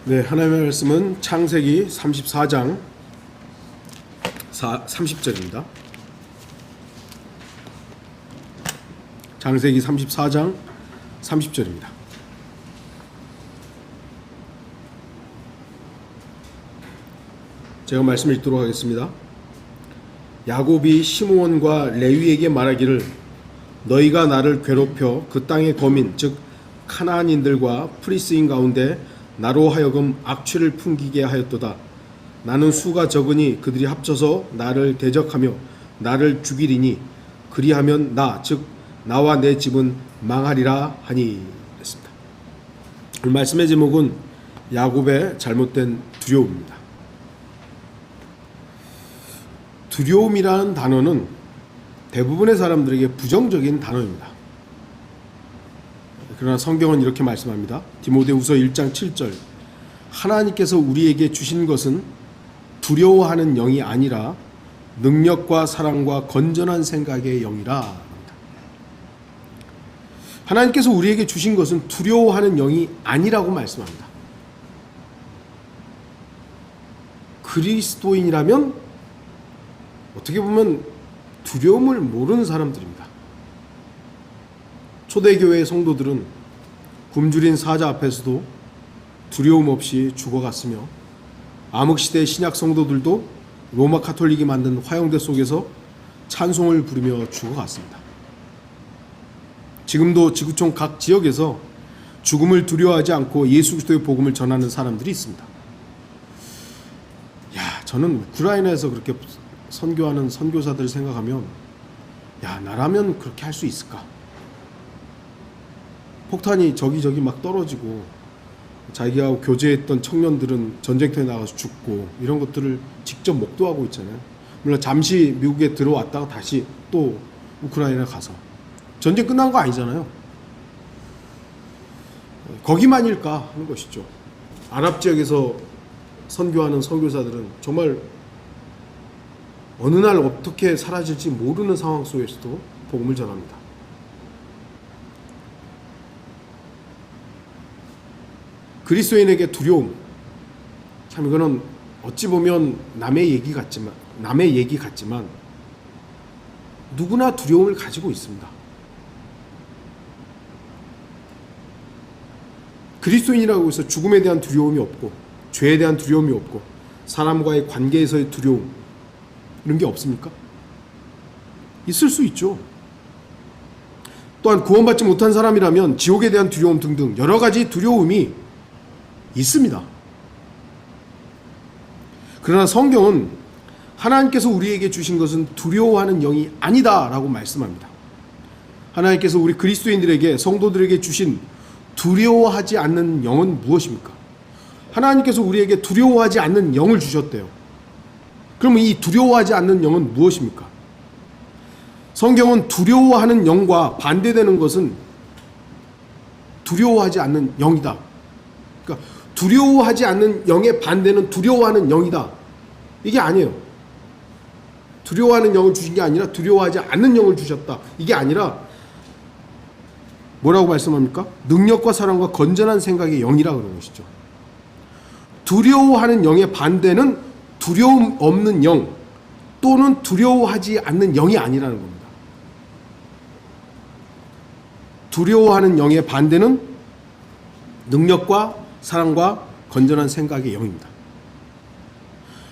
네, 하나님의 말씀은 창세기 34장 30절입니다. 창세기 34장 30절입니다. 제가 말씀을 읽도록 하겠습니다. 야곱이 시므온과 레위에게 말하기를 너희가 나를 괴롭혀 그 땅의 거민 즉 카나안인들과 프리스인 가운데 나로 하여금 악취를 풍기게 하였도다. 나는 수가 적으니 그들이 합쳐서 나를 대적하며 나를 죽이리니 그리하면 즉 나와 내 집은 망하리라 하니. 그랬습니다. 오늘 말씀의 제목은 야곱의 잘못된 두려움입니다. 두려움이라는 단어는 대부분의 사람들에게 부정적인 단어입니다. 그러나 성경은 이렇게 말씀합니다. 디모데후서 1장 7절 하나님께서 우리에게 주신 것은 두려워하는 영이 아니라 능력과 사랑과 건전한 생각의 영이라. 하나님께서 우리에게 주신 것은 두려워하는 영이 아니라고 말씀합니다. 그리스도인이라면 어떻게 보면 두려움을 모르는 사람들입니다. 초대교회의 성도들은 굶주린 사자 앞에서도 두려움 없이 죽어갔으며 암흑시대의 신약 성도들도 로마 카톨릭이 만든 화형대 속에서 찬송을 부르며 죽어갔습니다. 지금도 지구촌 각 지역에서 죽음을 두려워하지 않고 예수 그리스도의 복음을 전하는 사람들이 있습니다. 저는 우크라이나에서 그렇게 선교하는 선교사들 생각하면 나라면 그렇게 할 수 있을까? 폭탄이 저기저기 막 떨어지고 자기하고 교제했던 청년들은 전쟁터에 나가서 죽고 이런 것들을 직접 목도하고 있잖아요. 물론 잠시 미국에 들어왔다가 다시 또 우크라이나 가서 전쟁 끝난 거 아니잖아요. 거기만일까 하는 것이죠. 아랍 지역에서 선교하는 선교사들은 정말 어느 날 어떻게 사라질지 모르는 상황 속에서도 복음을 전합니다. 그리스도인에게 두려움, 참 이거는 어찌 보면 남의 얘기 같지만 누구나 두려움을 가지고 있습니다. 그리스도인이라고 해서 죽음에 대한 두려움이 없고 죄에 대한 두려움이 없고 사람과의 관계에서의 두려움 이런 게 없습니까? 있을 수 있죠. 또한 구원받지 못한 사람이라면 지옥에 대한 두려움 등등 여러 가지 두려움이 있습니다. 그러나 성경은 하나님께서 우리에게 주신 것은 두려워하는 영이 아니다 라고 말씀합니다. 하나님께서 우리 그리스도인들에게 성도들에게 주신 두려워하지 않는 영은 무엇입니까? 하나님께서 우리에게 두려워하지 않는 영을 주셨대요. 그러면 이 두려워하지 않는 영은 무엇입니까? 성경은 두려워하는 영과 반대되는 것은 두려워하지 않는 영이다. 그러니까 두려워하지 않는 영의 반대는 두려워하는 영이다. 이게 아니에요. 두려워하는 영을 주신 게 아니라 두려워하지 않는 영을 주셨다. 이게 아니라 뭐라고 말씀합니까? 능력과 사랑과 건전한 생각의 영이라고 그러는 것이죠. 두려워하는 영의 반대는 두려움 없는 영 또는 두려워하지 않는 영이 아니라는 겁니다. 두려워하는 영의 반대는 능력과 사랑과 건전한 생각의 영입니다.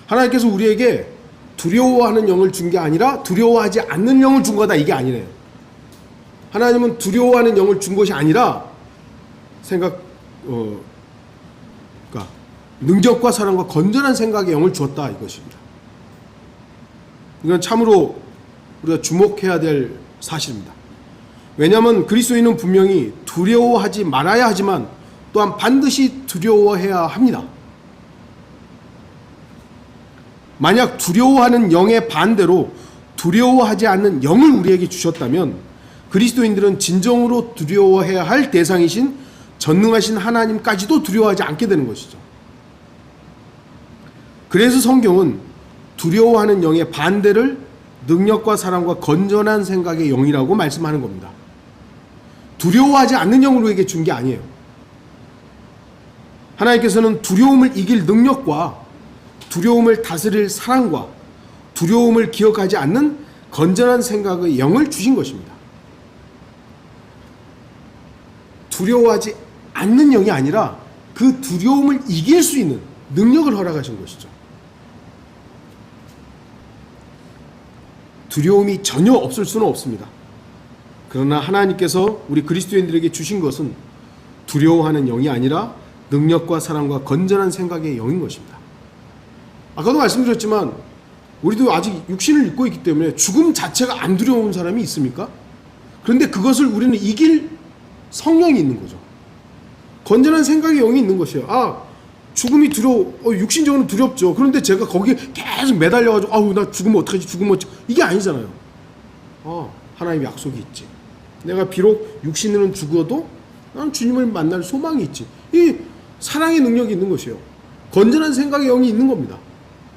하나님께서 우리에게 두려워하는 영을 준 게 아니라 두려워하지 않는 영을 준 거다 이게 아니래요. 하나님은 두려워하는 영을 준 것이 아니라 능력과 사랑과 건전한 생각의 영을 주었다 이것입니다. 이건 참으로 우리가 주목해야 될 사실입니다. 왜냐하면 그리스도인은 분명히 두려워하지 말아야 하지만 또한 반드시 두려워해야 합니다. 만약 두려워하는 영의 반대로 두려워하지 않는 영을 우리에게 주셨다면 그리스도인들은 진정으로 두려워해야 할 대상이신 전능하신 하나님까지도 두려워하지 않게 되는 것이죠. 그래서 성경은 두려워하는 영의 반대를 능력과 사랑과 건전한 생각의 영이라고 말씀하는 겁니다. 두려워하지 않는 영을 우리에게 준 게 아니에요. 하나님께서는 두려움을 이길 능력과 두려움을 다스릴 사랑과 두려움을 기억하지 않는 건전한 생각의 영을 주신 것입니다. 두려워하지 않는 영이 아니라 그 두려움을 이길 수 있는 능력을 허락하신 것이죠. 두려움이 전혀 없을 수는 없습니다. 그러나 하나님께서 우리 그리스도인들에게 주신 것은 두려워하는 영이 아니라 능력과 사랑과 건전한 생각의 영인 것입니다. 아까도 말씀드렸지만 우리도 아직 육신을 입고 있기 때문에 죽음 자체가 안 두려운 사람이 있습니까? 그런데 그것을 우리는 이길 성령이 있는 거죠. 건전한 생각의 영이 있는 것이에요. 죽음이 두려워. 육신적으로 두렵죠. 그런데 제가 거기에 계속 매달려가지고 나 죽으면 어떡하지? 죽으면 어떡하지? 이게 아니잖아요. 하나님의 약속이 있지. 내가 비록 육신으로는 죽어도 나는 주님을 만날 소망이 있지. 이 사랑의 능력이 있는 것이에요. 건전한 생각의 영이 있는 겁니다.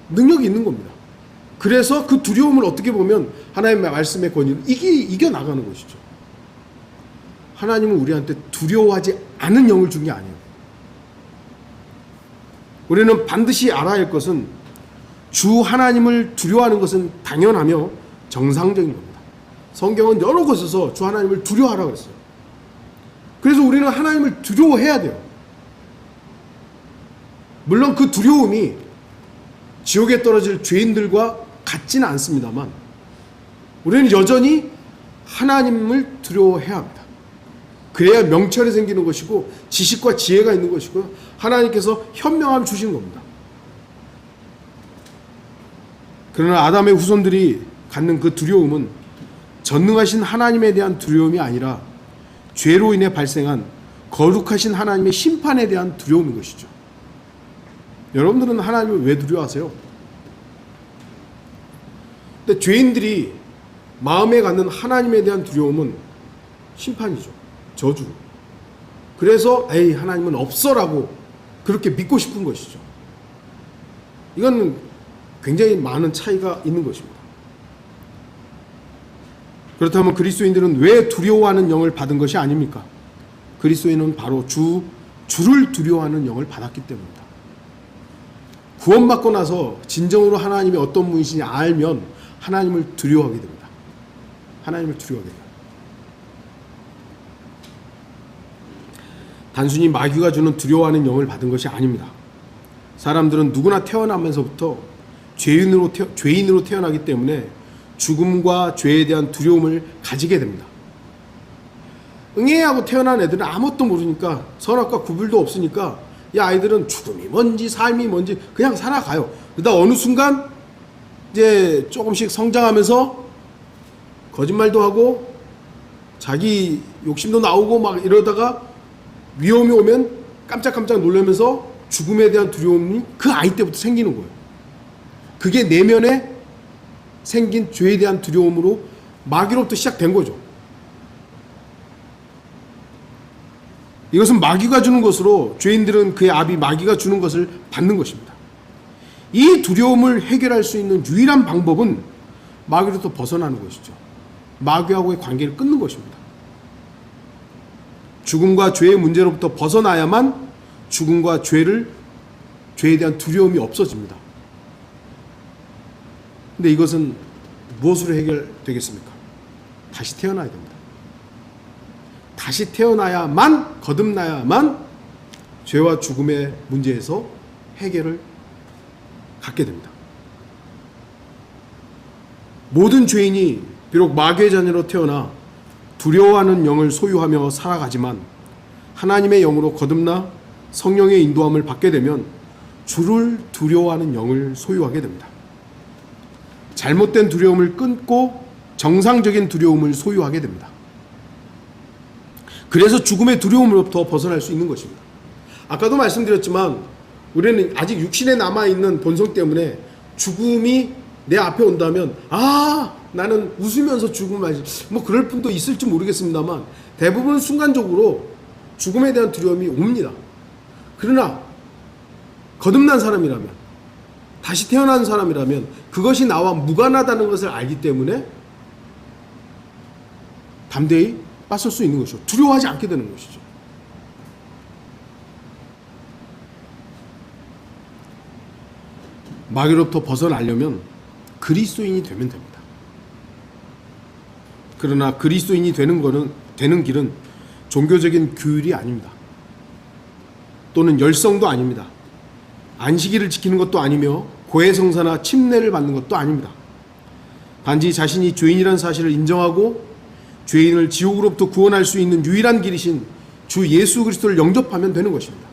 능력이 있는 겁니다. 그래서 그 두려움을 어떻게 보면 하나님의 말씀의 권위를 이겨나가는 것이죠. 하나님은 우리한테 두려워하지 않은 영을 준 게 아니에요. 우리는 반드시 알아야 할 것은 주 하나님을 두려워하는 것은 당연하며 정상적인 겁니다. 성경은 여러 곳에서 주 하나님을 두려워하라고 했어요. 그래서 우리는 하나님을 두려워해야 돼요. 물론 그 두려움이 지옥에 떨어질 죄인들과 같지는 않습니다만 우리는 여전히 하나님을 두려워해야 합니다. 그래야 명철이 생기는 것이고 지식과 지혜가 있는 것이고 하나님께서 현명함을 주신 겁니다. 그러나 아담의 후손들이 갖는 그 두려움은 전능하신 하나님에 대한 두려움이 아니라 죄로 인해 발생한 거룩하신 하나님의 심판에 대한 두려움인 것이죠. 여러분들은 하나님을 왜 두려워하세요? 근데 죄인들이 마음에 갖는 하나님에 대한 두려움은 심판이죠. 저주. 그래서 하나님은 없어라고 그렇게 믿고 싶은 것이죠. 이건 굉장히 많은 차이가 있는 것입니다. 그렇다면 그리스도인들은 왜 두려워하는 영을 받은 것이 아닙니까? 그리스도인은 바로 주를 두려워하는 영을 받았기 때문입니다. 구원받고 나서 진정으로 하나님이 어떤 분이신지 알면 하나님을 두려워하게 됩니다. 하나님을 두려워하게 됩니다. 단순히 마귀가 주는 두려워하는 영을 받은 것이 아닙니다. 사람들은 누구나 태어나면서부터 죄인으로 태어나기 때문에 죽음과 죄에 대한 두려움을 가지게 됩니다. 응애하고 태어난 애들은 아무것도 모르니까 선악과 구별도 없으니까 이 아이들은 죽음이 뭔지 삶이 뭔지 그냥 살아가요. 그러다 어느 순간 이제 조금씩 성장하면서 거짓말도 하고 자기 욕심도 나오고 막 이러다가 위험이 오면 깜짝깜짝 놀라면서 죽음에 대한 두려움이 그 아이 때부터 생기는 거예요. 그게 내면에 생긴 죄에 대한 두려움으로 마귀로부터 시작된 거죠. 이것은 마귀가 주는 것으로 죄인들은 그의 아비 마귀가 주는 것을 받는 것입니다. 이 두려움을 해결할 수 있는 유일한 방법은 마귀로부터 벗어나는 것이죠. 마귀하고의 관계를 끊는 것입니다. 죽음과 죄의 문제로부터 벗어나야만 죽음과 죄에 대한 두려움이 없어집니다. 근데 이것은 무엇으로 해결되겠습니까? 다시 태어나야 됩니다. 다시 태어나야만, 거듭나야만 죄와 죽음의 문제에서 해결을 갖게 됩니다. 모든 죄인이 비록 마귀의 자녀로 태어나 두려워하는 영을 소유하며 살아가지만 하나님의 영으로 거듭나 성령의 인도함을 받게 되면 주를 두려워하는 영을 소유하게 됩니다. 잘못된 두려움을 끊고 정상적인 두려움을 소유하게 됩니다. 그래서 죽음의 두려움으로부터 벗어날 수 있는 것입니다. 아까도 말씀드렸지만 우리는 아직 육신에 남아있는 본성 때문에 죽음이 내 앞에 온다면 나는 웃으면서 죽음을 맞이 뭐 그럴 분도 있을지 모르겠습니다만 대부분 순간적으로 죽음에 대한 두려움이 옵니다. 그러나 거듭난 사람이라면 다시 태어난 사람이라면 그것이 나와 무관하다는 것을 알기 때문에 담대히 맞설 수 있는 것이죠. 두려워하지 않게 되는 것이죠. 마귀로부터 벗어나려면 그리스도인이 되면 됩니다. 그러나 그리스도인이 되는 길은 종교적인 규율이 아닙니다. 또는 열성도 아닙니다. 안식일을 지키는 것도 아니며 고해성사나 침례를 받는 것도 아닙니다. 단지 자신이 죄인이라는 사실을 인정하고 죄인을 지옥으로부터 구원할 수 있는 유일한 길이신 주 예수 그리스도를 영접하면 되는 것입니다.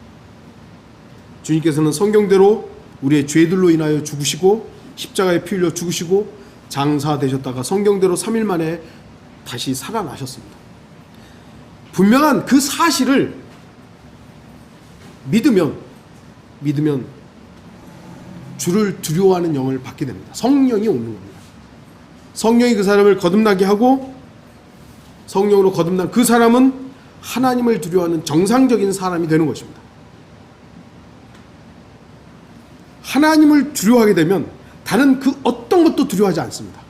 주님께서는 성경대로 우리의 죄들로 인하여 죽으시고 십자가에 피 흘려 죽으시고 장사되셨다가 성경대로 3일 만에 다시 살아나셨습니다. 분명한 그 사실을 믿으면 주를 두려워하는 영을 받게 됩니다. 성령이 오는 겁니다. 성령이 그 사람을 거듭나게 하고 성령으로 거듭난 그 사람은 하나님을 두려워하는 정상적인 사람이 되는 것입니다. 하나님을 두려워하게 되면 다른 그 어떤 것도 두려워하지 않습니다.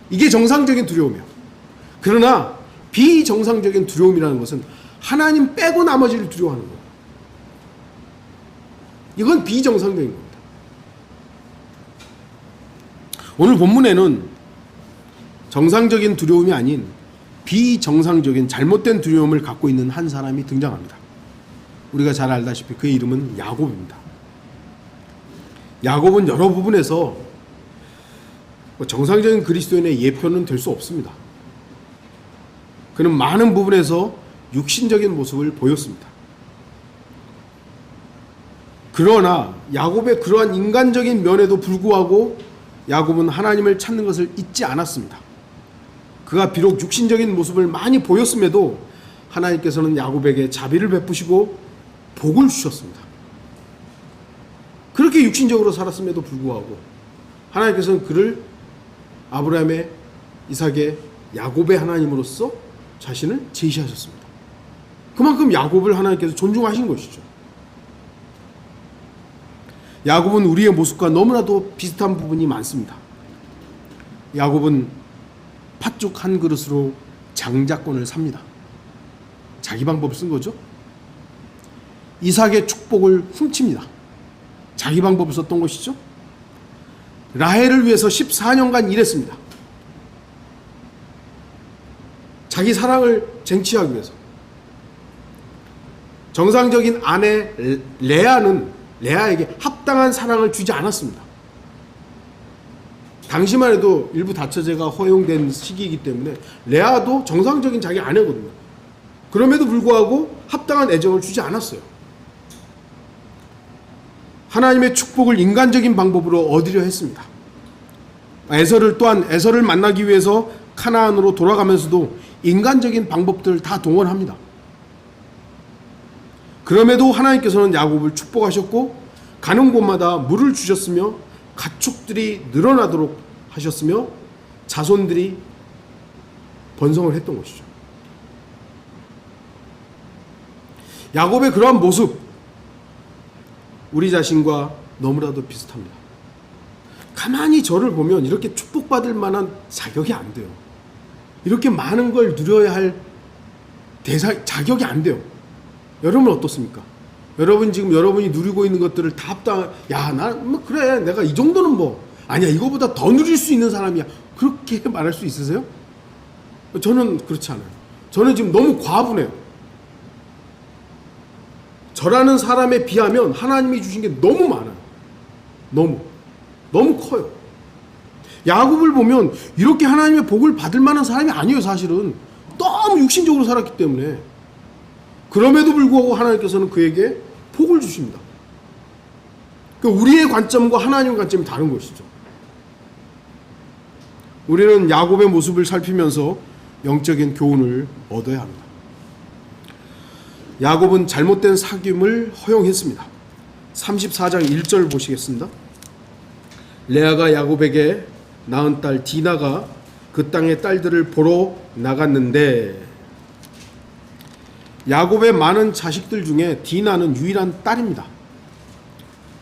이게 정상적인 두려움이에요. 그러나 비정상적인 두려움이라는 것은 하나님 빼고 나머지를 두려워하는 거예요. 이건 비정상적인 겁니다. 오늘 본문에는 정상적인 두려움이 아닌 비정상적인 잘못된 두려움을 갖고 있는 한 사람이 등장합니다. 우리가 잘 알다시피 그의 이름은 야곱입니다. 야곱은 여러 부분에서 정상적인 그리스도인의 예표는 될 수 없습니다. 그는 많은 부분에서 육신적인 모습을 보였습니다. 그러나 야곱의 그러한 인간적인 면에도 불구하고 야곱은 하나님을 찾는 것을 잊지 않았습니다. 그가 비록 육신적인 모습을 많이 보였음에도 하나님께서는 야곱에게 자비를 베푸시고 복을 주셨습니다. 그렇게 육신적으로 살았음에도 불구하고 하나님께서는 그를 아브라함의, 이삭의, 야곱의 하나님으로서 자신을 제시하셨습니다. 그만큼 야곱을 하나님께서 존중하신 것이죠. 야곱은 우리의 모습과 너무나도 비슷한 부분이 많습니다. 야곱은 팥죽 한 그릇으로 장자권을 삽니다. 자기 방법을 쓴 거죠. 이삭의 축복을 훔칩니다. 자기 방법을 썼던 것이죠. 라헬을 위해서 14년간 일했습니다. 자기 사랑을 쟁취하기 위해서. 정상적인 아내 레아에게 합당한 사랑을 주지 않았습니다. 당시만 해도 일부 다처제가 허용된 시기이기 때문에 레아도 정상적인 자기 아내거든요. 그럼에도 불구하고 합당한 애정을 주지 않았어요. 하나님의 축복을 인간적인 방법으로 얻으려 했습니다. 에서를 만나기 위해서 카나안으로 돌아가면서도 인간적인 방법들을 다 동원합니다. 그럼에도 하나님께서는 야곱을 축복하셨고 가는 곳마다 물을 주셨으며 가축들이 늘어나도록 하셨으며 자손들이 번성을 했던 것이죠. 야곱의 그러한 모습, 우리 자신과 너무나도 비슷합니다. 가만히 저를 보면 이렇게 축복받을 만한 자격이 안 돼요. 이렇게 많은 걸 누려야 할 자격이 안 돼요. 여러분은 어떻습니까? 여러분 지금 여러분이 누리고 있는 것들을 다 그래 내가 이 정도는 아니야 이거보다 더 누릴 수 있는 사람이야 그렇게 말할 수 있으세요? 저는 그렇지 않아요. 저는 지금 너무 과분해요. 저라는 사람에 비하면 하나님이 주신 게 너무 많아요. 너무 커요. 야곱을 보면 이렇게 하나님의 복을 받을 만한 사람이 아니에요. 사실은 너무 육신적으로 살았기 때문에. 그럼에도 불구하고 하나님께서는 그에게 복을 주십니다. 우리의 관점과 하나님의 관점이 다른 것이죠. 우리는 야곱의 모습을 살피면서 영적인 교훈을 얻어야 합니다. 야곱은 잘못된 사귐을 허용했습니다. 34장 1절 보시겠습니다. 레아가 야곱에게 낳은 딸 디나가 그 땅의 딸들을 보러 나갔는데, 야곱의 많은 자식들 중에 디나는 유일한 딸입니다.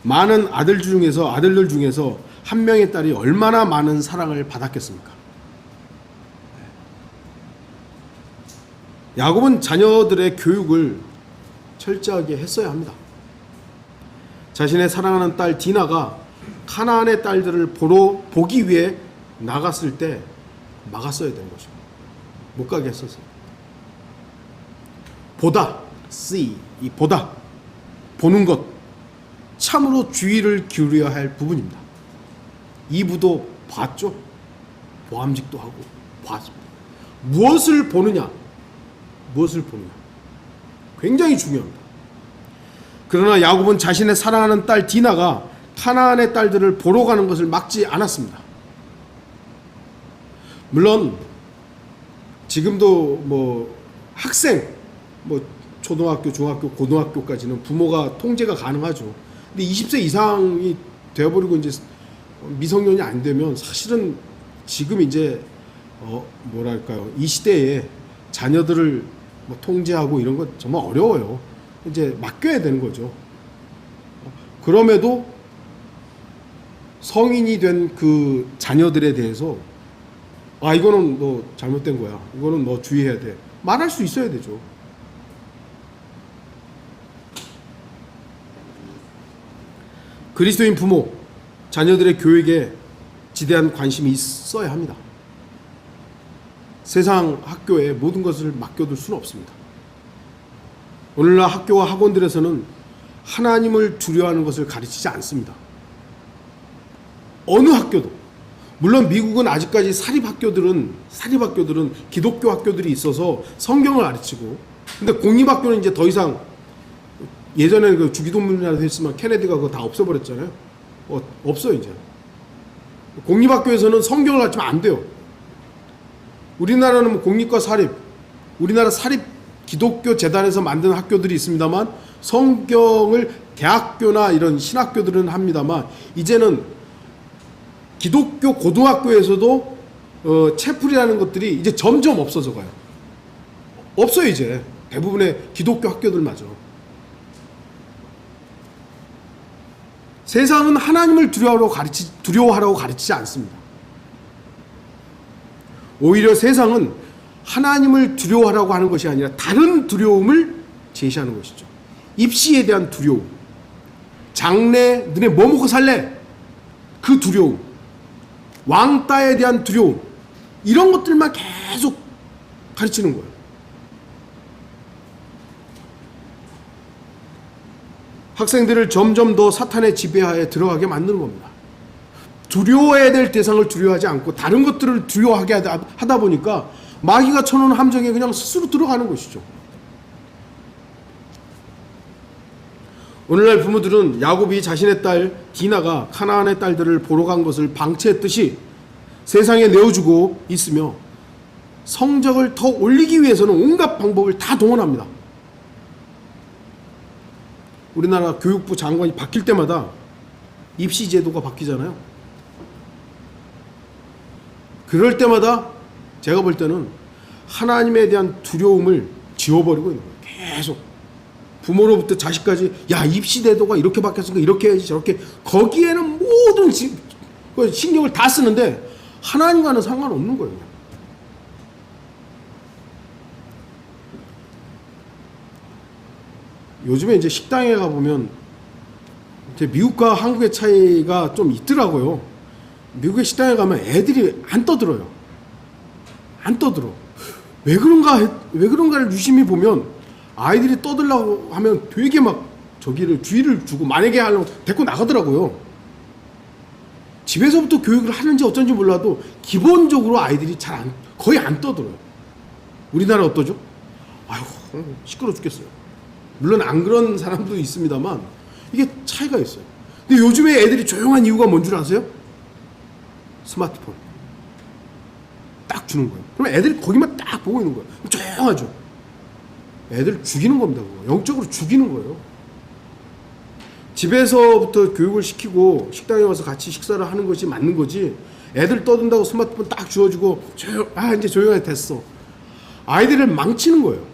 많은 아들들 중에서 한 명의 딸이 얼마나 많은 사랑을 받았겠습니까? 야곱은 자녀들의 교육을 철저하게 했어야 합니다. 자신의 사랑하는 딸 디나가 가나안의 딸들을 보기 위해 나갔을 때 막았어야 되는 거죠. 못 가게 했었어요. 보다, see, 이 보다, 보는 것, 참으로 주의를 기울여야 할 부분입니다. 이브도 봤죠. 보암직도 하고 봤습니다. 무엇을 보느냐, 무엇을 보느냐, 굉장히 중요합니다. 그러나 야곱은 자신의 사랑하는 딸 디나가 가나안의 딸들을 보러 가는 것을 막지 않았습니다. 물론 지금도 뭐 학생, 뭐 초등학교, 중학교, 고등학교까지는 부모가 통제가 가능하죠. 근데 20세 이상이 되어버리고 이제 미성년이 안 되면 사실은 지금 이제 뭐랄까요, 이 시대에 자녀들을 뭐 통제하고 이런 건 정말 어려워요. 이제 맡겨야 되는 거죠. 그럼에도 성인이 된 그 자녀들에 대해서 이거는 너 잘못된 거야, 이거는 너 주의해야 돼, 말할 수 있어야 되죠. 그리스도인 부모, 자녀들의 교육에 지대한 관심이 있어야 합니다. 세상 학교에 모든 것을 맡겨둘 수는 없습니다. 오늘날 학교와 학원들에서는 하나님을 두려워하는 것을 가르치지 않습니다. 어느 학교도, 물론 미국은 아직까지 사립학교들은 기독교 학교들이 있어서 성경을 가르치고, 근데 공립학교는 이제 더 이상, 예전에 그 주기도문이라도 했으면 케네디가 그거 다 없애버렸잖아요. 없어요 이제. 공립학교에서는 성경을 가르치면 안 돼요. 우리나라는 뭐 공립과 사립, 우리나라 사립 기독교 재단에서 만든 학교들이 있습니다만, 성경을 대학교나 이런 신학교들은 합니다만, 이제는 기독교 고등학교에서도 채플이라는 것들이 이제 점점 없어져 가요. 없어요 이제. 대부분의 기독교 학교들마저. 세상은 하나님을 두려워하라고 가르치지 않습니다. 오히려 세상은 하나님을 두려워하라고 하는 것이 아니라 다른 두려움을 제시하는 것이죠. 입시에 대한 두려움, 장래 너네 뭐 먹고 살래? 그 두려움, 왕따에 대한 두려움, 이런 것들만 계속 가르치는 거예요. 학생들을 점점 더 사탄의 지배하에 들어가게 만드는 겁니다. 두려워해야 될 대상을 두려워하지 않고 다른 것들을 두려워하게 하다 보니까 마귀가 쳐놓은 함정에 그냥 스스로 들어가는 것이죠. 오늘날 부모들은 야곱이 자신의 딸 디나가 가나안의 딸들을 보러 간 것을 방치했듯이 세상에 내어주고 있으며, 성적을 더 올리기 위해서는 온갖 방법을 다 동원합니다. 우리나라 교육부 장관이 바뀔 때마다 입시 제도가 바뀌잖아요. 그럴 때마다 제가 볼 때는 하나님에 대한 두려움을 지워버리고 있는 거예요. 계속 부모로부터 자식까지, 야, 입시 제도가 이렇게 바뀌었으니까 이렇게 해야지 저렇게, 거기에는 모든 신경을 다 쓰는데 하나님과는 상관없는 거예요. 요즘에 이제 식당에 가보면 이제 미국과 한국의 차이가 좀 있더라고요. 미국의 식당에 가면 애들이 안 떠들어요. 안 떠들어. 왜 그런가를 유심히 보면 아이들이 떠들라고 하면 되게 막 저기를 주의를 주고 만약에 하려고 데리고 나가더라고요. 집에서부터 교육을 하는지 어쩐지 몰라도 기본적으로 아이들이 거의 안 떠들어요. 우리나라 어떠죠? 아유, 시끄러워 죽겠어요. 물론 안 그런 사람도 있습니다만 이게 차이가 있어요. 근데 요즘에 애들이 조용한 이유가 뭔 줄 아세요? 스마트폰 딱 주는 거예요. 그럼 애들이 거기만 딱 보고 있는 거예요. 조용하죠. 애들 죽이는 겁니다. 그거. 영적으로 죽이는 거예요. 집에서부터 교육을 시키고 식당에 와서 같이 식사를 하는 것이 맞는 거지, 애들 떠든다고 스마트폰 딱 주워주고 이제 조용하게 됐어, 아이들을 망치는 거예요.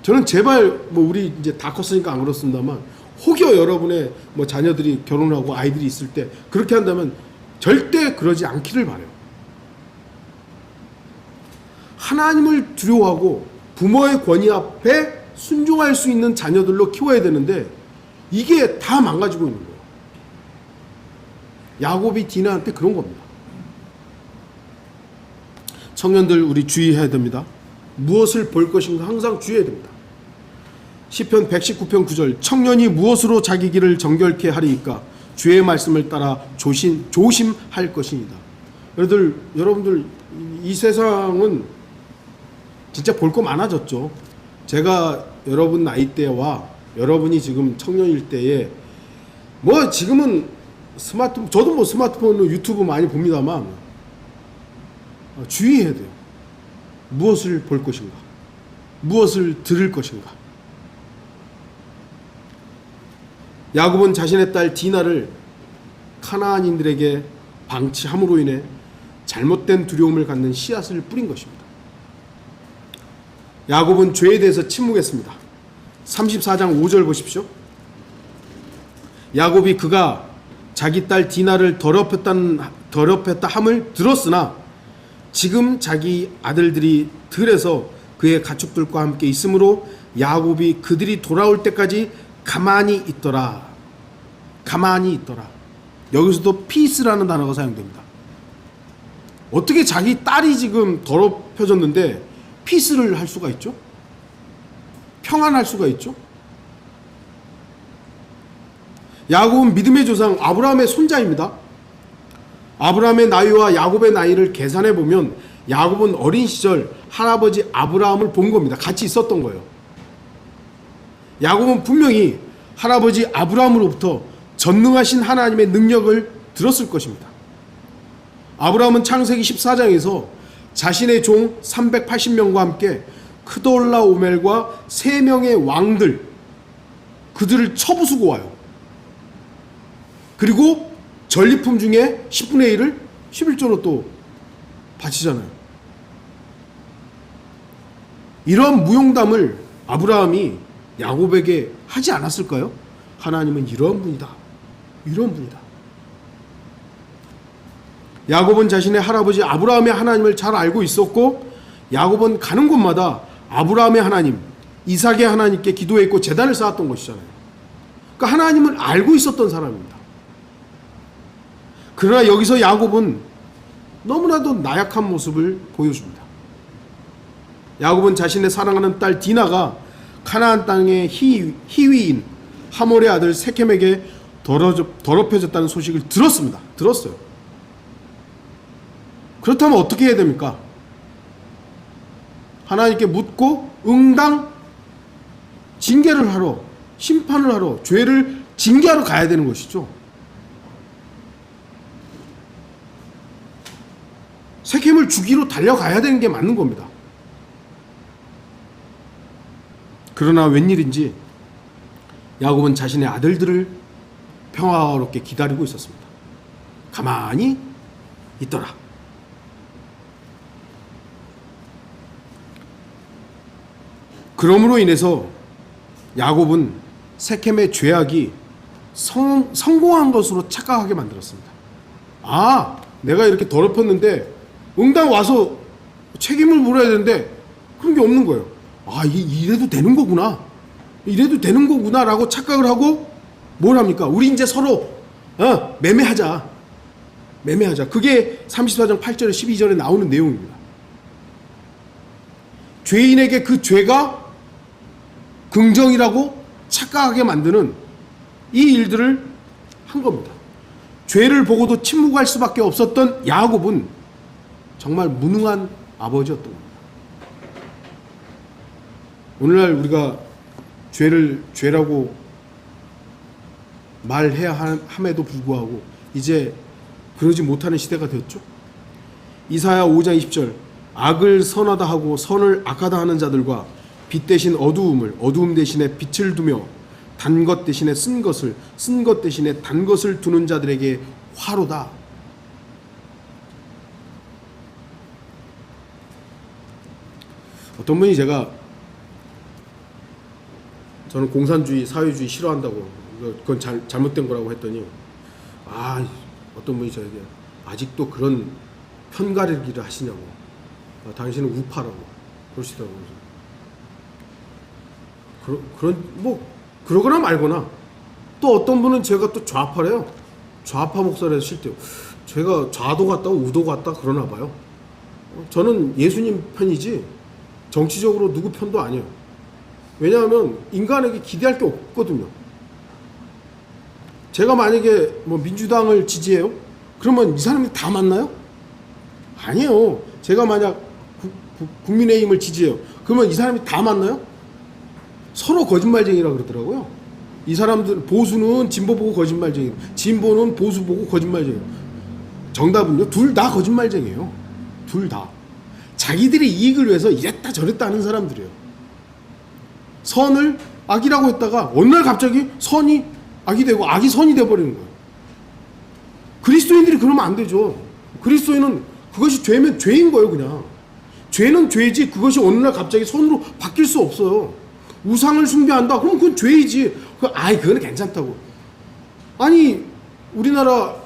저는 제발 뭐 우리 이제 다 컸으니까 안 그렇습니다만, 혹여 여러분의 뭐 자녀들이 결혼하고 아이들이 있을 때 그렇게 한다면 절대 그러지 않기를 바라요. 하나님을 두려워하고 부모의 권위 앞에 순종할 수 있는 자녀들로 키워야 되는데, 이게 다 망가지고 있는 거예요. 야곱이 디나한테 그런 겁니다. 청년들 우리 주의해야 됩니다. 무엇을 볼 것인가 항상 주의해야 됩니다. 시편 119편 9절 청년이 무엇으로 자기 길을 정결케 하리이까 주의 말씀을 따라 조심할 것이니이다. 여러분들 이 세상은 진짜 볼 거 많아졌죠. 제가 여러분 나이대와 여러분이 지금 청년일 때에 뭐 지금은 저도 뭐 스마트폰으로 유튜브 많이 봅니다만 주의해야 돼요. 무엇을 볼 것인가, 무엇을 들을 것인가. 야곱은 자신의 딸 디나를 카나안인들에게 방치함으로 인해 잘못된 두려움을 갖는 씨앗을 뿌린 것입니다. 야곱은 죄에 대해서 침묵했습니다. 34장 5절 보십시오. 야곱이 그가 자기 딸 디나를 더럽혔다 함을 들었으나 지금 자기 아들들이 들에서 그의 가축들과 함께 있으므로 야곱이 그들이 돌아올 때까지 가만히 있더라. 가만히 있더라. 여기서도 피스라는 단어가 사용됩니다. 어떻게 자기 딸이 지금 더럽혀졌는데 피스를 할 수가 있죠? 평안할 수가 있죠? 야곱은 믿음의 조상 아브라함의 손자입니다. 아브라함의 나이와 야곱의 나이를 계산해 보면 야곱은 어린 시절 할아버지 아브라함을 본 겁니다. 같이 있었던 거예요. 야곱은 분명히 할아버지 아브라함으로부터 전능하신 하나님의 능력을 들었을 것입니다. 아브라함은 창세기 14장에서 자신의 종 380명과 함께 크돌라오멜과 3명의 왕들 그들을 쳐부수고 와요. 그리고 전리품 중에 10분의 1을 11조로 또 바치잖아요. 이런 무용담을 아브라함이 야곱에게 하지 않았을까요? 하나님은 이런 분이다. 이런 분이다. 야곱은 자신의 할아버지 아브라함의 하나님을 잘 알고 있었고 야곱은 가는 곳마다 아브라함의 하나님, 이삭의 하나님께 기도했고 제단을 쌓았던 것이잖아요. 그러니까 하나님을 알고 있었던 사람입니다. 그러나 여기서 야곱은 너무나도 나약한 모습을 보여줍니다. 야곱은 자신의 사랑하는 딸 디나가 가나안 땅의 히위인 하몰의 아들 세켐에게 더럽혀졌다는 소식을 들었어요. 그렇다면 어떻게 해야 됩니까? 하나님께 묻고 응당 징계를 하러, 심판을 하러, 죄를 징계하러 가야 되는 것이죠. 세켐을 죽이러 달려가야 되는 게 맞는 겁니다. 그러나 웬일인지 야곱은 자신의 아들들을 평화롭게 기다리고 있었습니다. 가만히 있더라. 그러므로 인해서 야곱은 세켐의 죄악이 성공한 것으로 착각하게 만들었습니다. 아, 내가 이렇게 더럽혔는데 응당 와서 책임을 물어야 되는데 그런 게 없는 거예요. 아, 이래도 되는 거구나. 이래도 되는 거구나 라고 착각을 하고 뭘 합니까? 우리 이제 서로 매매하자. 그게 34장 8절에 12절에 나오는 내용입니다. 죄인에게 그 죄가 긍정이라고 착각하게 만드는 이 일들을 한 겁니다. 죄를 보고도 침묵할 수밖에 없었던 야곱은 정말 무능한 아버지였던 겁니다. 오늘날 우리가 죄라고 말해야 함에도 불구하고 이제 그러지 못하는 시대가 되었죠. 이사야 5장 20절 악을 선하다 하고 선을 악하다 하는 자들과 빛 대신 어두움을 어두움 대신에 빛을 두며 단 것 대신에 쓴 것 대신에 단 것을 두는 자들에게 화로다. 어떤 분이 저는 공산주의, 사회주의 싫어한다고 그건 잘못된 거라고 했더니 어떤 분이 저에게 아직도 그런 편가르기를 하시냐고 당신은 우파라고 그러시더라고요. 그러거나 말거나 또 어떤 분은 제가 또 좌파래요. 좌파 목사라서 실제로 제가 좌도 같다 우도 같다 그러나 봐요. 저는 예수님 편이지 정치적으로 누구 편도 아니에요. 왜냐하면 인간에게 기대할 게 없거든요. 제가 만약에 뭐 민주당을 지지해요? 그러면 이 사람이 다 맞나요? 아니에요. 제가 만약 국민의힘을 지지해요. 그러면 이 사람이 다 맞나요? 서로 거짓말쟁이라 그러더라고요. 이 사람들 보수는 진보 보고 거짓말쟁이, 진보는 보수 보고 거짓말쟁이. 정답은요, 둘 다 거짓말쟁이에요. 둘 다. 자기들의 이익을 위해서 이랬다 저랬다 하는 사람들이에요. 선을 악이라고 했다가 어느 날 갑자기 선이 악이 되고 악이 선이 되어버리는 거예요. 그리스도인들이 그러면 안 되죠. 그리스도인은 그것이 죄면 죄인 거예요. 그냥 죄는 죄지 그것이 어느 날 갑자기 선으로 바뀔 수 없어요. 우상을 숭배한다 그럼 그건 죄이지. 그거는 괜찮다고. 아니 우리나라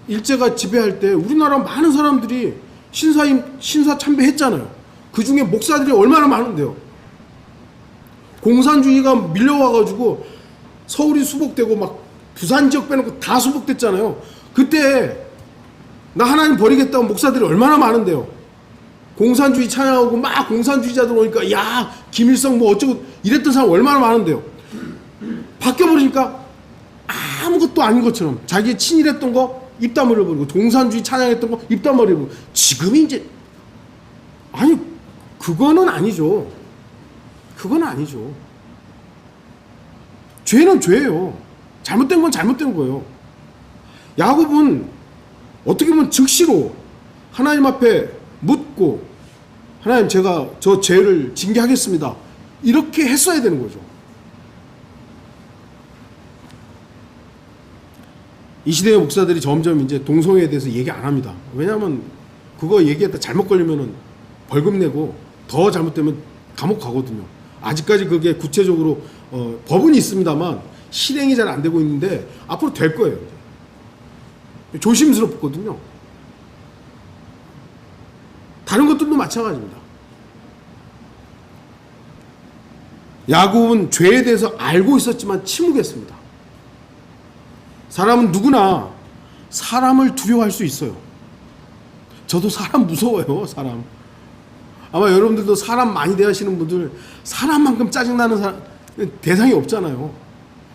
일제가 지배할 때 우리나라 많은 사람들이 신사 참배했잖아요. 그 중에 목사들이 얼마나 많은데요. 공산주의가 밀려와가지고 서울이 수복되고 막 부산 지역 빼놓고 다 수복됐잖아요. 그때 나 하나님 버리겠다고 목사들이 얼마나 많은데요. 공산주의 찬양하고 막 공산주의자들 오니까 야 김일성 뭐 어쩌고 이랬던 사람 얼마나 많은데요. 바뀌어버리니까 아무것도 아닌 것처럼 자기 친일했던 거 입 다물어버리고 공산주의 찬양했던 거 입 다물어버리고 지금이 이제 아니 그거는 아니죠. 그건 아니죠. 죄는 죄예요. 잘못된 건 잘못된 거예요. 야곱은 어떻게 보면 즉시로 하나님 앞에 묻고 하나님 제가 저 죄를 징계하겠습니다. 이렇게 했어야 되는 거죠. 이 시대의 목사들이 점점 이제 동성애에 대해서 얘기 안 합니다. 왜냐하면 그거 얘기했다 잘못 걸리면은 벌금 내고 더 잘못되면 감옥 가거든요. 아직까지 그게 구체적으로 법은 있습니다만 실행이 잘 안 되고 있는데 앞으로 될 거예요. 조심스럽거든요. 다른 것들도 마찬가지입니다. 야곱은 죄에 대해서 알고 있었지만 침묵했습니다. 사람은 누구나 사람을 두려워할 수 있어요. 저도 사람 무서워요. 사람. 아마 여러분들도 사람 많이 대하시는 분들 사람만큼 짜증나는 대상이 없잖아요.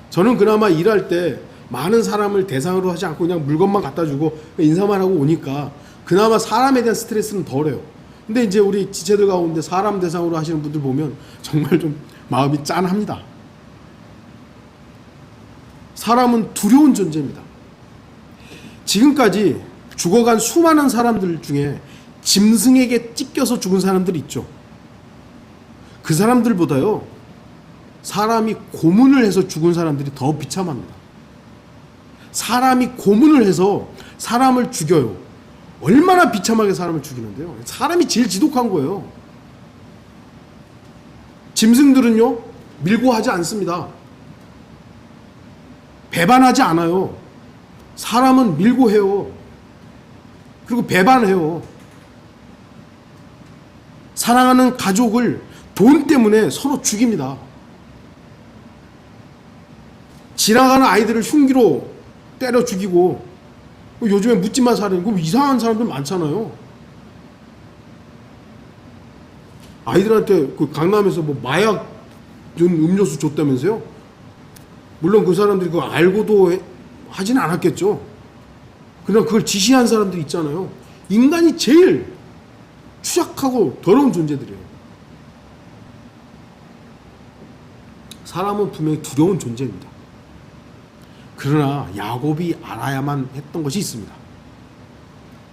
저는 그나마 일할 때 많은 사람을 대상으로 하지 않고 그냥 물건만 갖다 주고 인사만 하고 오니까 그나마 사람에 대한 스트레스는 덜해요. 근데 이제 우리 지체들 가운데 사람 대상으로 하시는 분들 보면 정말 좀 마음이 짠합니다. 사람은 두려운 존재입니다. 지금까지 죽어간 수많은 사람들 중에 짐승에게 찢겨서 죽은 사람들이 있죠. 그 사람들보다요 사람이 고문을 해서 죽은 사람들이 더 비참합니다. 사람이 고문을 해서 사람을 죽여요. 얼마나 비참하게 사람을 죽이는데요. 사람이 제일 지독한 거예요. 짐승들은요 밀고 하지 않습니다. 배반하지 않아요. 사람은 밀고 해요. 그리고 배반해요. 사랑하는 가족을 돈 때문에 서로 죽입니다. 지나가는 아이들을 흉기로 때려 죽이고 요즘에 묻지마 살인 이상한 사람들 많잖아요. 아이들한테 그 강남에서 뭐 마약 음료수 줬다면서요? 물론 그 사람들이 그거 알고도 하진 않았겠죠. 그냥 그걸 지시한 사람들이 있잖아요. 인간이 제일 추악하고 더러운 존재들이에요. 사람은 분명히 두려운 존재입니다. 그러나 야곱이 알아야만 했던 것이 있습니다.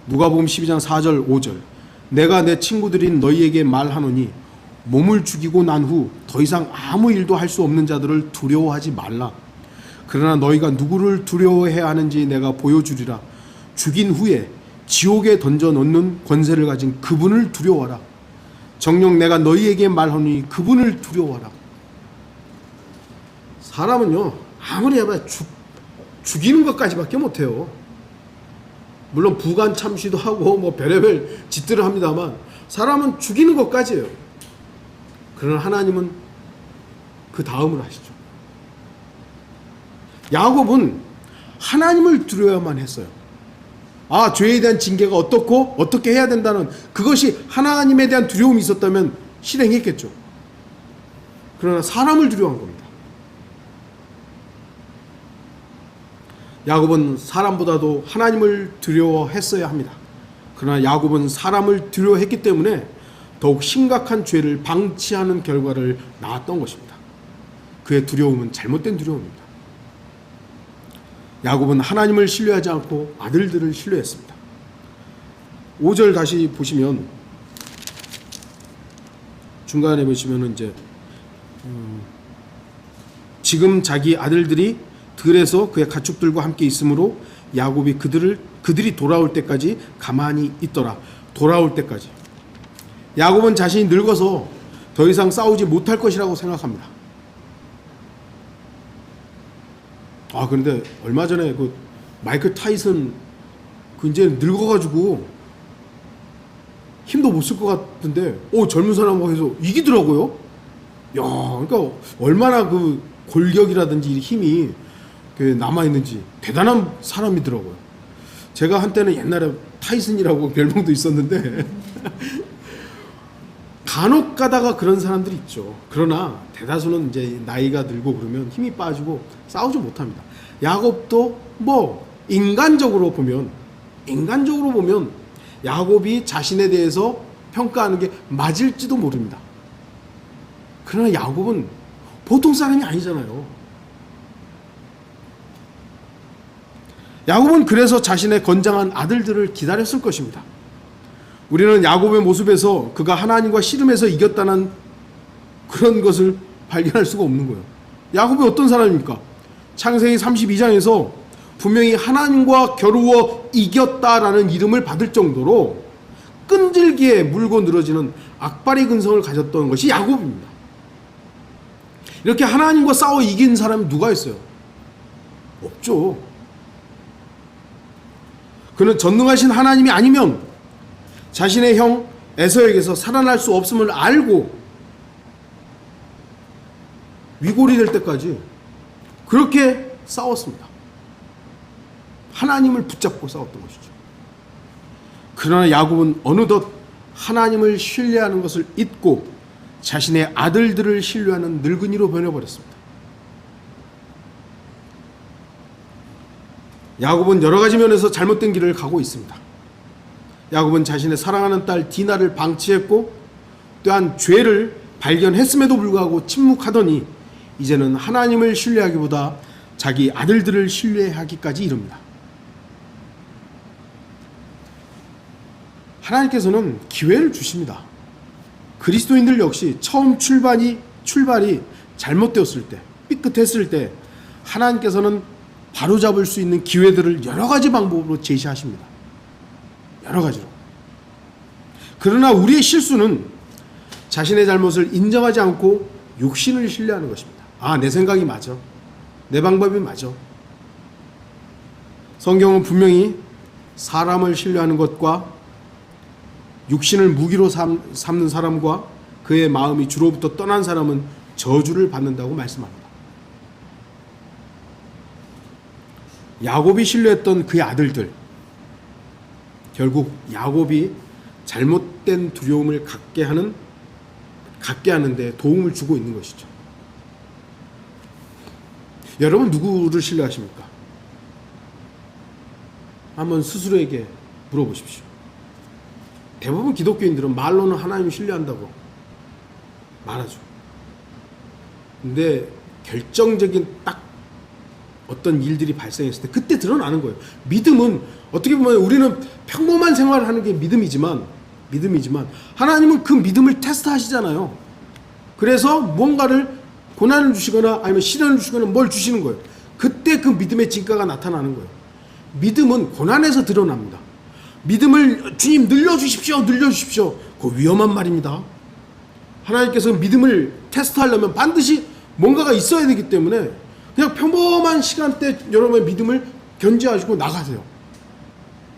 누가복음 12장 4절 5절 내가 내 친구들인 너희에게 말하노니 몸을 죽이고 난 후 더 이상 아무 일도 할 수 없는 자들을 두려워하지 말라. 그러나 너희가 누구를 두려워해야 하는지 내가 보여주리라. 죽인 후에 지옥에 던져 넣는 권세를 가진 그분을 두려워하라. 정녕 내가 너희에게 말하노니 그분을 두려워하라. 사람은요 아무리 해봐야 죽이는 것까지밖에 못해요. 물론 부관 참시도 하고 뭐 별의별 짓들을 합니다만 사람은 죽이는 것까지예요. 그러나 하나님은 그 다음을 하시죠. 야곱은 하나님을 두려워야만 했어요. 아, 죄에 대한 징계가 어떻고 어떻게 해야 된다는 그것이 하나님에 대한 두려움이 있었다면 실행했겠죠. 그러나 사람을 두려워한 겁니다. 야곱은 사람보다도 하나님을 두려워했어야 합니다. 그러나 야곱은 사람을 두려워했기 때문에 더욱 심각한 죄를 방치하는 결과를 낳았던 것입니다. 그의 두려움은 잘못된 두려움입니다. 야곱은 하나님을 신뢰하지 않고 아들들을 신뢰했습니다. 5절 다시 보시면 중간에 보시면 이제 지금 자기 아들들이 들에서 그의 가축들과 함께 있으므로 야곱이 그들이 돌아올 때까지 가만히 있더라. 돌아올 때까지. 야곱은 자신이 늙어서 더 이상 싸우지 못할 것이라고 생각합니다. 아, 그런데 얼마 전에 그 마이클 타이슨 이제 늙어가지고 힘도 못 쓸 것 같은데, 젊은 사람하고 해서 이기더라고요. 야, 그러니까 얼마나 그 골격이라든지 힘이 남아있는지 대단한 사람이더라고요. 제가 한때는 옛날에 타이슨이라고 별명도 있었는데 간혹 가다가 그런 사람들이 있죠. 그러나 대다수는 이제 나이가 들고 그러면 힘이 빠지고 싸우지 못합니다. 야곱도 인간적으로 보면 야곱이 자신에 대해서 평가하는 게 맞을지도 모릅니다. 그러나 야곱은 보통 사람이 아니잖아요. 야곱은 그래서 자신의 건장한 아들들을 기다렸을 것입니다. 우리는 야곱의 모습에서 그가 하나님과 씨름해서 이겼다는 그런 것을 발견할 수가 없는 거예요. 야곱이 어떤 사람입니까? 창세기 32장에서 분명히 하나님과 겨루어 이겼다라는 이름을 받을 정도로 끈질기게 물고 늘어지는 악발의 근성을 가졌던 것이 야곱입니다. 이렇게 하나님과 싸워 이긴 사람이 누가 있어요? 없죠. 그는 전능하신 하나님이 아니면 자신의 형 에서에게서 살아날 수 없음을 알고 위골이 될 때까지 그렇게 싸웠습니다. 하나님을 붙잡고 싸웠던 것이죠. 그러나 야곱은 어느덧 하나님을 신뢰하는 것을 잊고 자신의 아들들을 신뢰하는 늙은이로 변해버렸습니다. 야곱은 여러 가지 면에서 잘못된 길을 가고 있습니다. 야곱은 자신의 사랑하는 딸 디나를 방치했고 또한 죄를 발견했음에도 불구하고 침묵하더니 이제는 하나님을 신뢰하기보다 자기 아들들을 신뢰하기까지 이릅니다. 하나님께서는 기회를 주십니다. 그리스도인들 역시 처음 출발이 잘못되었을 때, 삐끗했을 때 하나님께서는 바로잡을 수 있는 기회들을 여러 가지 방법으로 제시하십니다. 여러 가지로. 그러나 우리의 실수는 자신의 잘못을 인정하지 않고 육신을 신뢰하는 것입니다. 아, 내 생각이 맞아. 내 방법이 맞아. 성경은 분명히 사람을 신뢰하는 것과 육신을 무기로 삼는 사람과 그의 마음이 주로부터 떠난 사람은 저주를 받는다고 말씀합니다. 야곱이 신뢰했던 그의 아들들, 결국 야곱이 잘못된 두려움을 갖게 하는데 도움을 주고 있는 것이죠. 여러분 누구를 신뢰하십니까? 한번 스스로에게 물어보십시오. 대부분 기독교인들은 말로는 하나님을 신뢰한다고 말하죠. 근데 결정적인 딱 어떤 일들이 발생했을 때 그때 드러나는 거예요. 믿음은 어떻게 보면 우리는 평범한 생활을 하는 게 믿음이지만 하나님은 그 믿음을 테스트하시잖아요. 그래서 뭔가를 고난을 주시거나 아니면 시련을 주시거나 뭘 주시는 거예요. 그때 그 믿음의 진가가 나타나는 거예요. 믿음은 고난에서 드러납니다. 믿음을 주님 늘려주십시오. 그거 위험한 말입니다. 하나님께서 믿음을 테스트하려면 반드시 뭔가가 있어야 되기 때문에 그냥 평범한 시간대 여러분의 믿음을 견지하시고 나가세요.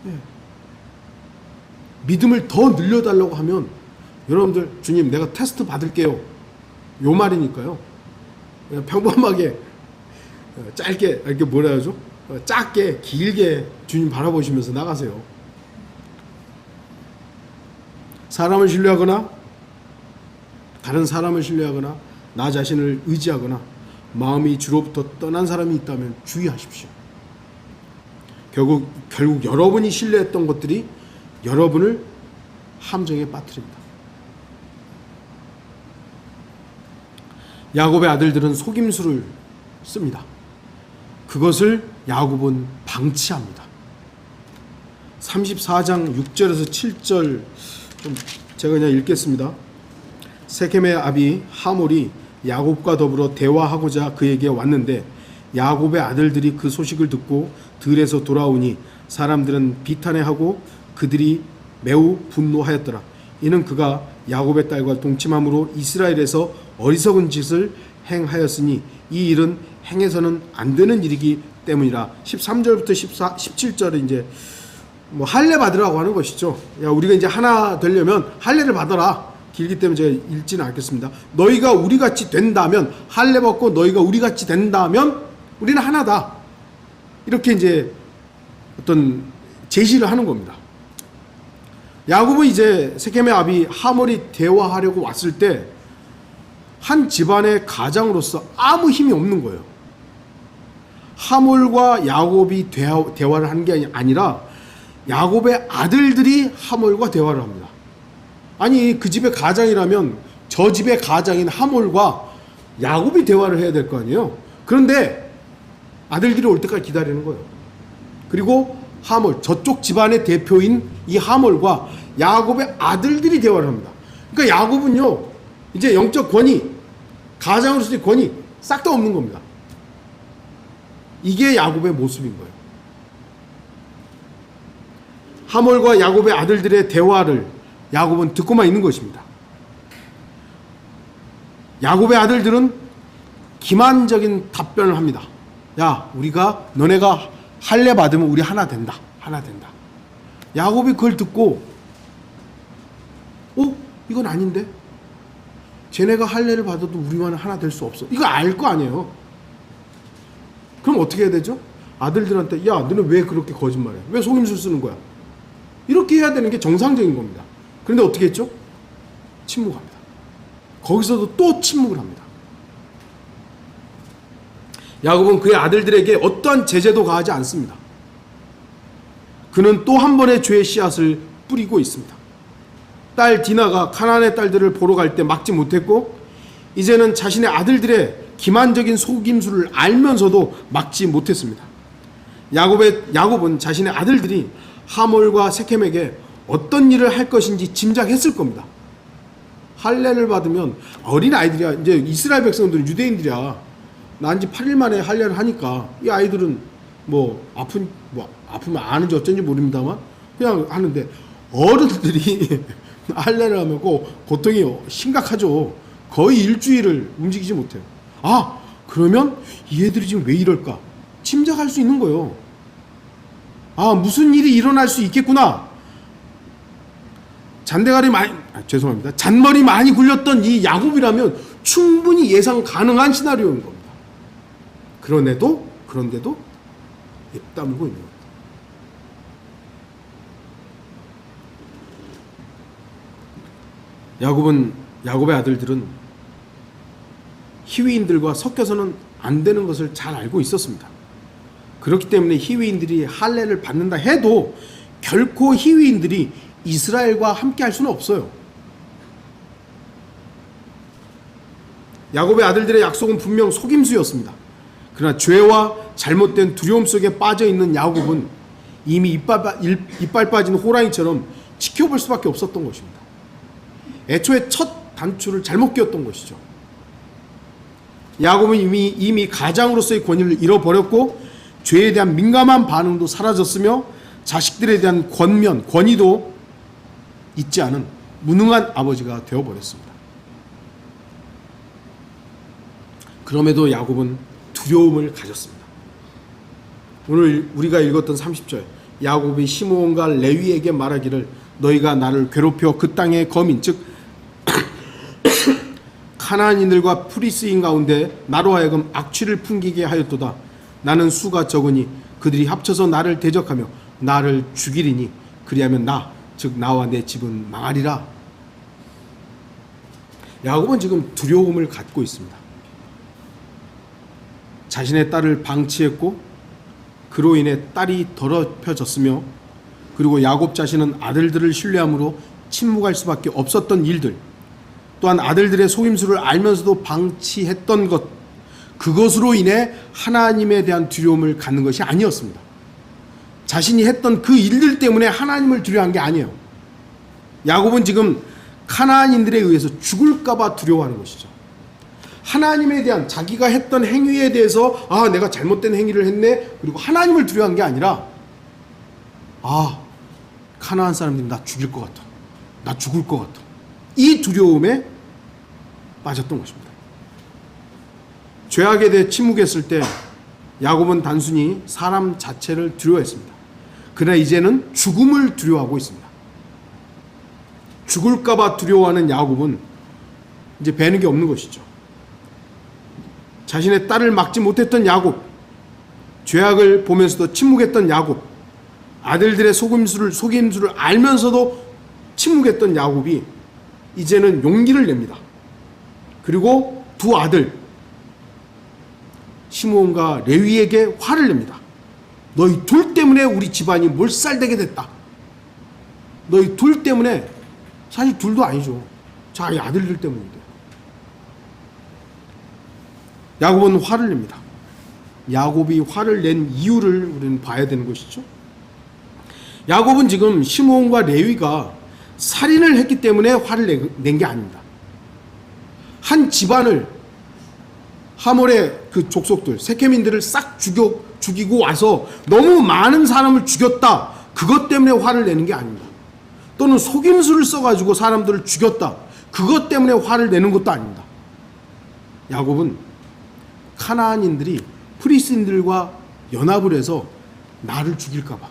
네. 믿음을 더 늘려달라고 하면 여러분들 주님 내가 테스트 받을게요. 요 말이니까요. 그냥 평범하게 짧게 이렇게 뭐라 하죠? 작게 길게 주님 바라보시면서 나가세요. 사람을 신뢰하거나 다른 사람을 신뢰하거나 나 자신을 의지하거나 마음이 주로부터 떠난 사람이 있다면 주의하십시오. 결국 여러분이 신뢰했던 것들이 여러분을 함정에 빠뜨립니다. 야곱의 아들들은 속임수를 씁니다. 그것을 야곱은 방치합니다. 34장 6절에서 7절 좀 제가 그냥 읽겠습니다. 세겜의 아비 하몰이 야곱과 더불어 대화하고자 그에게 왔는데 야곱의 아들들이 그 소식을 듣고 들에서 돌아오니 사람들은 비탄해하고 그들이 매우 분노하였더라. 이는 그가 야곱의 딸과 동침함으로 이스라엘에서 어리석은 짓을 행하였으니 이 일은 행해서는 안 되는 일이기 때문이라. 13절부터 17절에 이제 뭐 할례 받으라고 하는 것이죠. 야, 우리가 이제 하나 되려면 할례를 받아라. 길기 때문에 제가 읽지는 않겠습니다. 너희가 우리 같이 된다면, 할례 받고 너희가 우리 같이 된다면 우리는 하나다. 이렇게 이제 어떤 제시를 하는 겁니다. 야곱은 이제 세겜의 아비 하몰이 대화하려고 왔을 때 한 집안의 가장으로서 아무 힘이 없는 거예요. 하몰과 야곱이 대화를 한 게 아니라 야곱의 아들들이 하몰과 대화를 합니다. 아니, 그 집의 가장이라면 저 집의 가장인 하몰과 야곱이 대화를 해야 될 거 아니에요. 그런데 아들들이 올 때까지 기다리는 거예요. 그리고 하몰, 저쪽 집안의 대표인 이 하몰과 야곱의 아들들이 대화를 합니다. 그러니까 야곱은요, 이제 영적 권위, 가장으로서의 권위 싹 다 없는 겁니다. 이게 야곱의 모습인 거예요. 하몰과 야곱의 아들들의 대화를 야곱은 듣고만 있는 것입니다. 야곱의 아들들은 기만적인 답변을 합니다. 야, 너네가 할례 받으면 우리 하나 된다. 하나 된다. 야곱이 그걸 듣고 이건 아닌데? 쟤네가 할례를 받아도 우리와는 하나 될 수 없어. 이거 알 거 아니에요. 그럼 어떻게 해야 되죠? 아들들한테 야, 너는 왜 그렇게 거짓말해? 왜 속임수 쓰는 거야? 이렇게 해야 되는 게 정상적인 겁니다. 그런데 어떻게 했죠? 침묵합니다. 거기서도 또 침묵을 합니다. 야곱은 그의 아들들에게 어떠한 제재도 가하지 않습니다. 그는 또 한 번의 죄의 씨앗을 뿌리고 있습니다. 딸 디나가 가나안의 딸들을 보러 갈 때 막지 못했고 이제는 자신의 아들들의 기만적인 속임수를 알면서도 막지 못했습니다. 야곱은 자신의 아들들이 하몰과 세겜에게 어떤 일을 할 것인지 짐작했을 겁니다. 할례를 받으면 어린 아이들이야. 이제 이스라엘 백성들은 유대인들이야. 난지 8일 만에 할례를 하니까 이 아이들은 아프면 아는지 어쩐지 모릅니다만 그냥 하는데 어른들이 할례를 하면 고통이 심각하죠. 거의 일주일을 움직이지 못해요. 그러면 이 애들이 지금 왜 이럴까? 짐작할 수 있는 거예요. 무슨 일이 일어날 수 있겠구나. 잔머리 많이 굴렸던 이 야곱이라면 충분히 예상 가능한 시나리오인 겁니다. 그런데도 입 다물고 있는 겁니다. 야곱의 아들들은 히위인들과 섞여서는 안 되는 것을 잘 알고 있었습니다. 그렇기 때문에 히위인들이 할례를 받는다 해도 결코 히위인들이 이스라엘과 함께 할 수는 없어요. 야곱의 아들들의 약속은 분명 속임수였습니다. 그러나 죄와 잘못된 두려움 속에 빠져있는 야곱은 이미 이빨 빠진 호랑이처럼 지켜볼 수밖에 없었던 것입니다. 애초에 첫 단추를 잘못 끼웠던 것이죠. 야곱은 이미 가장으로서의 권위를 잃어버렸고 죄에 대한 민감한 반응도 사라졌으며 자식들에 대한 권위도 있지 않은 무능한 아버지가 되어버렸습니다. 그럼에도 야곱은 두려움을 가졌습니다. 오늘 우리가 읽었던 30절, 야곱이 시므온과 레위에게 말하기를 너희가 나를 괴롭혀 그 땅의 거민 즉 가나안인들과 프리스인 가운데 나로 하여금 악취를 풍기게 하였도다. 나는 수가 적으니 그들이 합쳐서 나를 대적하며 나를 죽이리니 그리하면 즉 나와 내 집은 망하리라. 야곱은 지금 두려움을 갖고 있습니다. 자신의 딸을 방치했고 그로 인해 딸이 더럽혀졌으며, 그리고 야곱 자신은 아들들을 신뢰함으로 침묵할 수밖에 없었던 일들, 또한 아들들의 속임수를 알면서도 방치했던 것, 그것으로 인해 하나님에 대한 두려움을 갖는 것이 아니었습니다. 자신이 했던 그 일들 때문에 하나님을 두려워한 게 아니에요. 야곱은 지금 가나안인들에 의해서 죽을까봐 두려워하는 것이죠. 하나님에 대한, 자기가 했던 행위에 대해서 내가 잘못된 행위를 했네, 그리고 하나님을 두려워한 게 아니라 가나안 사람들이 나 죽일 것 같아, 나 죽을 것 같아, 이 두려움에 빠졌던 것입니다. 죄악에 대해 침묵했을 때 야곱은 단순히 사람 자체를 두려워했습니다. 그러나 이제는 죽음을 두려워하고 있습니다. 죽을까봐 두려워하는 야곱은 이제 배는 게 없는 것이죠. 자신의 딸을 막지 못했던 야곱, 죄악을 보면서도 침묵했던 야곱, 아들들의 속임수를 알면서도 침묵했던 야곱이 이제는 용기를 냅니다. 그리고 두 아들 시므온과 레위에게 화를 냅니다. 너희 둘 때문에 우리 집안이 몰살되게 됐다. 너희 둘 때문에, 사실 둘도 아니죠, 자기 아들들 때문인데. 야곱은 화를 냅니다. 야곱이 화를 낸 이유를 우리는 봐야 되는 것이죠. 야곱은 지금 시므온과 레위가 살인을 했기 때문에 화를 낸 게 아닙니다. 한 집안을, 하몰의 그 족속들, 세겜인들을 싹 죽이고 와서 너무 많은 사람을 죽였다, 그것 때문에 화를 내는 게 아닙니다. 또는 속임수를 써가지고 사람들을 죽였다, 그것 때문에 화를 내는 것도 아닙니다. 야곱은 가나안인들이 프리스인들과 연합을 해서 나를 죽일까봐,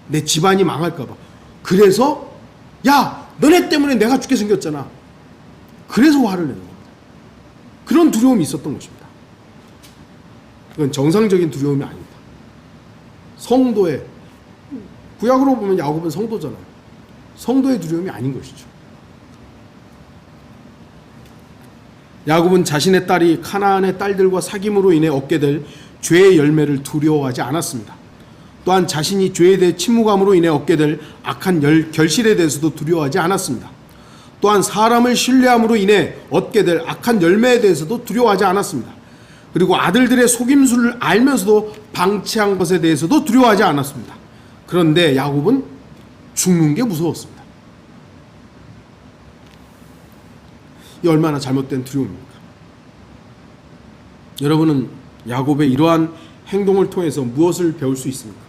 내 집안이 망할까봐, 그래서 너네 때문에 내가 죽게 생겼잖아, 그래서 화를 내는 겁니다. 그런 두려움이 있었던 것입니다. 이건 정상적인 두려움이 아닙니다. 성도의, 구약으로 보면 야곱은 성도잖아요. 성도의 두려움이 아닌 것이죠. 야곱은 자신의 딸이 가나안의 딸들과 사귐으로 인해 얻게 될 죄의 열매를 두려워하지 않았습니다. 또한 자신이 죄에 대해 침묵함으로 인해 얻게 될 악한 결실에 대해서도 두려워하지 않았습니다. 또한 사람을 신뢰함으로 인해 얻게 될 악한 열매에 대해서도 두려워하지 않았습니다. 그리고 아들들의 속임수를 알면서도 방치한 것에 대해서도 두려워하지 않았습니다. 그런데 야곱은 죽는 게 무서웠습니다. 이 얼마나 잘못된 두려움입니까? 여러분은 야곱의 이러한 행동을 통해서 무엇을 배울 수 있습니까?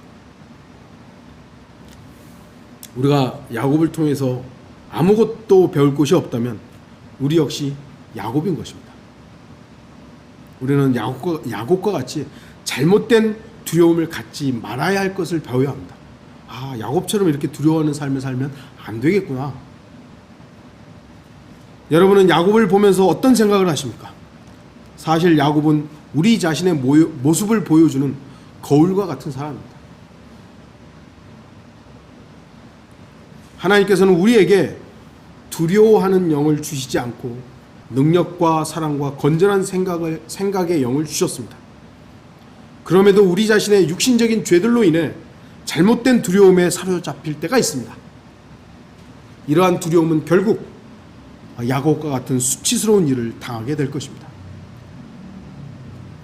우리가 야곱을 통해서 아무것도 배울 것이 없다면 우리 역시 야곱인 것입니다. 우리는 야곱과 같이 잘못된 두려움을 갖지 말아야 할 것을 배워야 합니다. 야곱처럼 이렇게 두려워하는 삶을 살면 안 되겠구나. 여러분은 야곱을 보면서 어떤 생각을 하십니까? 사실 야곱은 우리 자신의 모습을 보여주는 거울과 같은 사람입니다. 하나님께서는 우리에게 두려워하는 영을 주시지 않고 능력과 사랑과 건전한 생각의 영을 주셨습니다. 그럼에도 우리 자신의 육신적인 죄들로 인해 잘못된 두려움에 사로잡힐 때가 있습니다. 이러한 두려움은 결국 야곱과 같은 수치스러운 일을 당하게 될 것입니다.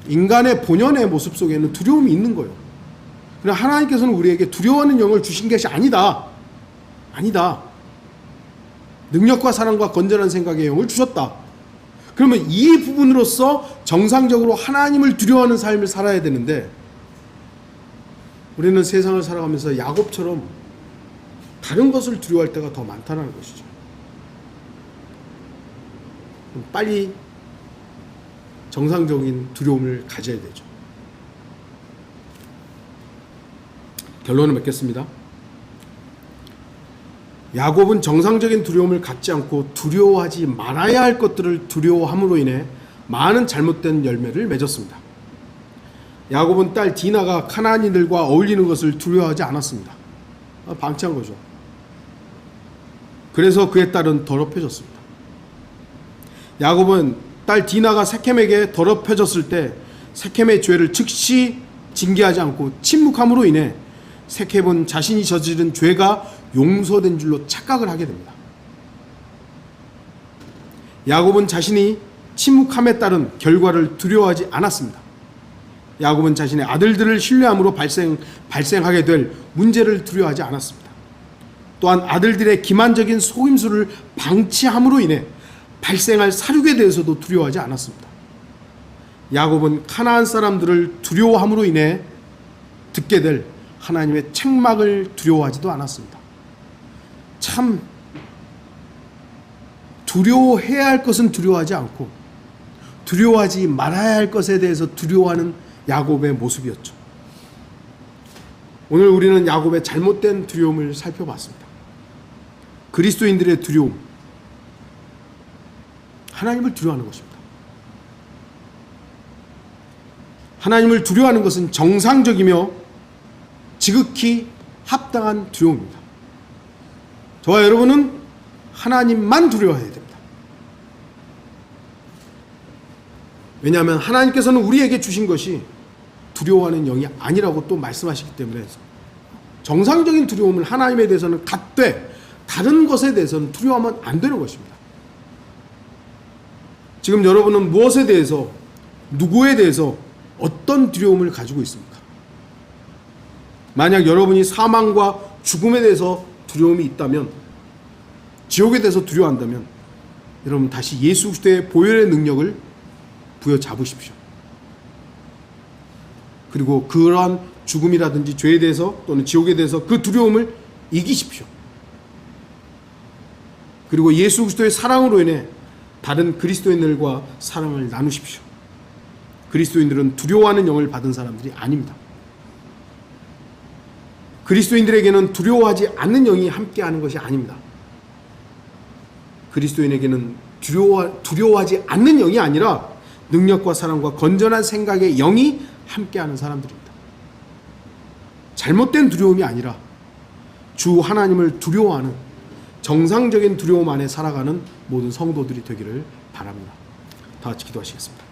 인간의 본연의 모습 속에는 두려움이 있는 거예요. 그러나 하나님께서는 우리에게 두려워하는 영을 주신 것이 아니다. 능력과 사랑과 건전한 생각의 영을 주셨다. 그러면 이 부분으로서 정상적으로 하나님을 두려워하는 삶을 살아야 되는데, 우리는 세상을 살아가면서 야곱처럼 다른 것을 두려워할 때가 더 많다는 것이죠. 빨리 정상적인 두려움을 가져야 되죠. 결론을 맺겠습니다. 야곱은 정상적인 두려움을 갖지 않고 두려워하지 말아야 할 것들을 두려워함으로 인해 많은 잘못된 열매를 맺었습니다. 야곱은 딸 디나가 가나안인들과 어울리는 것을 두려워하지 않았습니다. 방치한 거죠. 그래서 그의 딸은 더럽혀졌습니다. 야곱은 딸 디나가 세켐에게 더럽혀졌을 때 세켐의 죄를 즉시 징계하지 않고 침묵함으로 인해 세켐은 자신이 저지른 죄가 용서된 줄로 착각을 하게 됩니다. 야곱은 자신이 침묵함에 따른 결과를 두려워하지 않았습니다. 야곱은 자신의 아들들을 신뢰함으로 발생하게 될 문제를 두려워하지 않았습니다. 또한 아들들의 기만적인 속임수를 방치함으로 인해 발생할 사륙에 대해서도 두려워하지 않았습니다. 야곱은 가나안 사람들을 두려워함으로 인해 듣게 될 하나님의 책망을 두려워하지도 않았습니다. 참 두려워해야 할 것은 두려워하지 않고 두려워하지 말아야 할 것에 대해서 두려워하는 야곱의 모습이었죠. 오늘 우리는 야곱의 잘못된 두려움을 살펴봤습니다. 그리스도인들의 두려움, 하나님을 두려워하는 것입니다. 하나님을 두려워하는 것은 정상적이며 지극히 합당한 두려움입니다. 저와 여러분은 하나님만 두려워해야 됩니다. 왜냐하면 하나님께서는 우리에게 주신 것이 두려워하는 영이 아니라고 또 말씀하시기 때문에 정상적인 두려움을 하나님에 대해서는 갖되 다른 것에 대해서는 두려워하면 안 되는 것입니다. 지금 여러분은 무엇에 대해서, 누구에 대해서 어떤 두려움을 가지고 있습니까? 만약 여러분이 사망과 죽음에 대해서 두려움이 있다면, 지옥에 대해서 두려워한다면 여러분 다시 예수 그리스도의 보혈의 능력을 부여잡으십시오. 그리고 그러한 죽음이라든지 죄에 대해서 또는 지옥에 대해서 그 두려움을 이기십시오. 그리고 예수 그리스도의 사랑으로 인해 다른 그리스도인들과 사랑을 나누십시오. 그리스도인들은 두려워하는 영을 받은 사람들이 아닙니다. 그리스도인들에게는 두려워하지 않는 영이 함께하는 것이 아닙니다. 그리스도인에게는 두려워하지 않는 영이 아니라 능력과 사랑과 건전한 생각의 영이 함께하는 사람들입니다. 잘못된 두려움이 아니라 주 하나님을 두려워하는 정상적인 두려움 안에 살아가는 모든 성도들이 되기를 바랍니다. 다 같이 기도하시겠습니다.